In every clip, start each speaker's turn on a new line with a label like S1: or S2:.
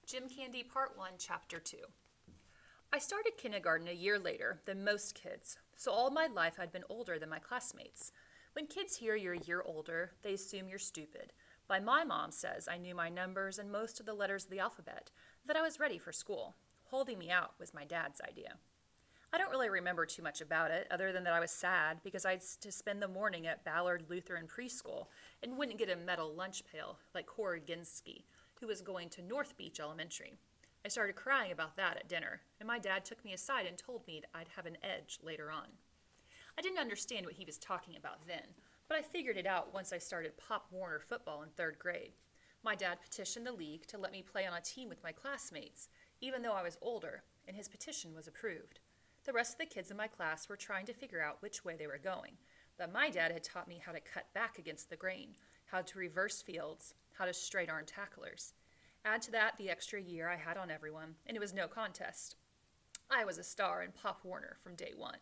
S1: Gym Candy Part 1, Chapter 2. I started kindergarten a year later than most kids, so all my life I'd been older than my classmates. When kids hear you're a year older, they assume you're stupid. But my mom says I knew my numbers and most of the letters of the alphabet, that I was ready for school. Holding me out was my dad's idea. I don't really remember too much about it, other than that I was sad because I'd to spend the morning at Ballard Lutheran Preschool and wouldn't get a metal lunch pail like Cora Ginsky, who was going to North Beach Elementary. I started crying about that at dinner, and my dad took me aside and told me I'd have an edge later on. I didn't understand what he was talking about then, but I figured it out once I started Pop Warner football in third grade. My dad petitioned the league to let me play on a team with my classmates, even though I was older, and his petition was approved. The rest of the kids in my class were trying to figure out which way they were going, but my dad had taught me how to cut back against the grain, how to reverse fields, how to straight arm tacklers. Add to that the extra year I had on everyone, and it was no contest. I was a star in Pop Warner from day one.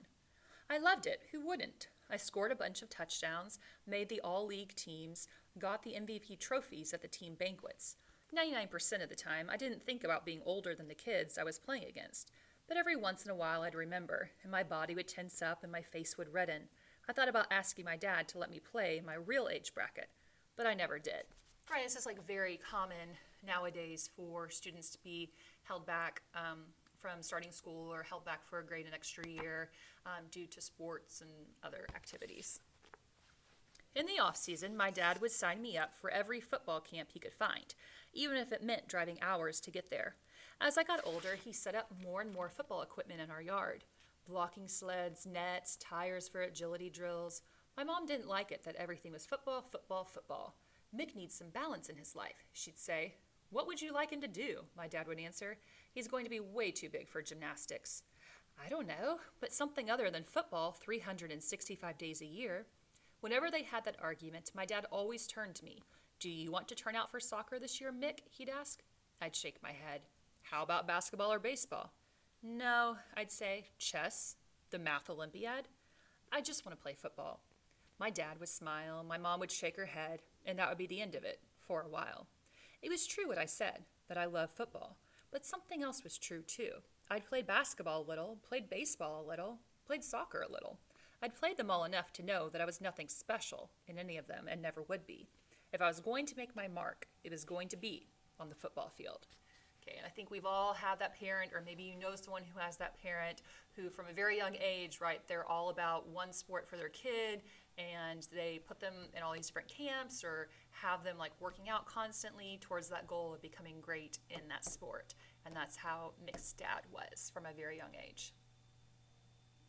S1: I loved it. Who wouldn't? I scored a bunch of touchdowns, made the all-league teams, got the MVP trophies at the team banquets. 99% of the time, I didn't think about being older than the kids I was playing against. But every once in a while I'd remember, and my body would tense up and my face would redden. I thought about asking my dad to let me play my real age bracket, but I never did. Right, this is like very common nowadays for students to be held back from starting school or held back for a grade an extra year due to sports and other activities. In the off season, my dad would sign me up for every football camp he could find, even if it meant driving hours to get there. As I got older, he set up more and more football equipment in our yard. Blocking sleds, nets, tires for agility drills. My mom didn't like it that everything was football, football, football. Mick needs some balance in his life, she'd say. What would you like him to do? My dad would answer. He's going to be way too big for gymnastics. I don't know, but something other than football 365 days a year. Whenever they had that argument, my dad always turned to me. Do you want to turn out for soccer this year, Mick? He'd ask. I'd shake my head. How about basketball or baseball? No, I'd say. Chess? The math Olympiad? I just want to play football. My dad would smile, my mom would shake her head, and that would be the end of it, for a while. It was true what I said, that I love football, but something else was true too. I'd played basketball a little, played baseball a little, played soccer a little. I'd played them all enough to know that I was nothing special in any of them and never would be. If I was going to make my mark, it was going to be on the football field. Okay, and I think we've all had that parent, or maybe you know someone who has that parent who from a very young age, right, they're all about one sport for their kid, and they put them in all these different camps or have them like working out constantly towards that goal of becoming great in that sport. And that's how Mick's dad was from a very young age.